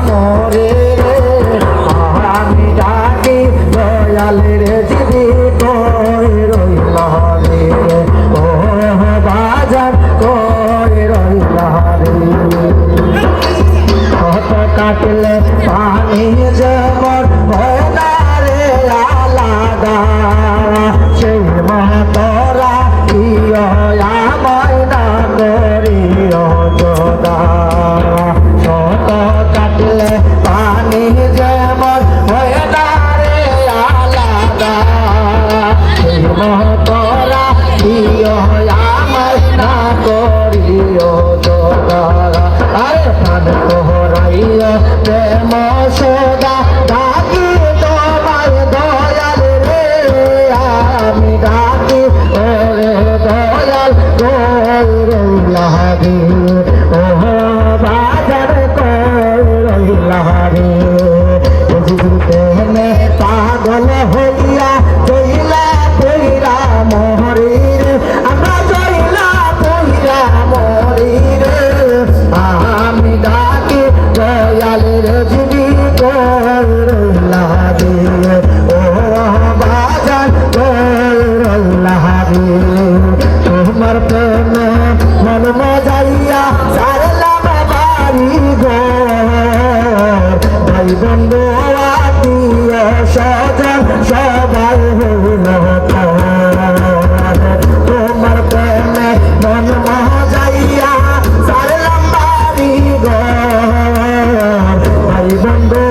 মরে রে আমি ডাকি দয়াল রে জীবিত রইল রে ও বাজার কই রইল রে কত কাটলে পানি যেমন হয় না রে আলাদা সেই মতরা ইয় আমায় না করিও যোদা কত কাটলে পানি যেমন হয় না রে আলাদা সেই মতরা ইয় আমায় না করিও যোদা আরে প্রাণ তোহরাইয়া প্রেম সদা ডাকি তোমায় দয়াল রে আমি ডাকি ওরে দয়াল কই রইলা রে ও বাজার কই রইলা রে জীবনে পাগল হইয়া জইলা কইরা মরি রে আমরা জইলা কইরা মরি রে আমি ডাকি দয়াল রে জীবিত রইলা রে ও বাজার রইলা রে তোমার প্রেমে মন মজাইয়া সারলাম বাড়ি ঘর ভাই বন্ধু আত্মীয় স্বজন সবাই হইল তোমার প্রেমে মন মজাইয়া সারলাম বাড়ি ঘর ভাই বন্ধু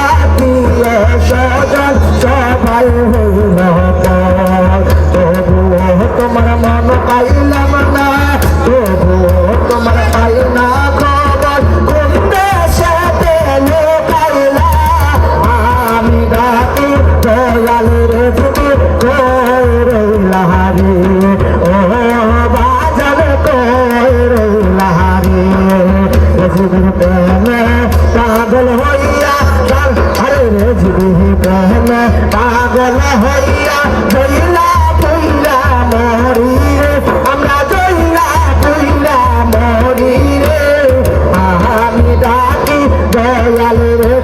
আত্মীয় স্বজন সবাই হইল তবুও তোমার মন পাইলাম না তবুও তোমার পাই না খবর কোন দেশেতে লুকাইলা আমি ডাকি দয়াল রে কই রইলা রে ও বাজার কই রইলা রে জীবন প্রেমে পাগল হইয়া আরে রে জীবন প্রেমে পাগল হইয়া জইলা কইলা মরি রে আমরা জইলা কইলা মরি রে আমি ডাকি দয়াল রে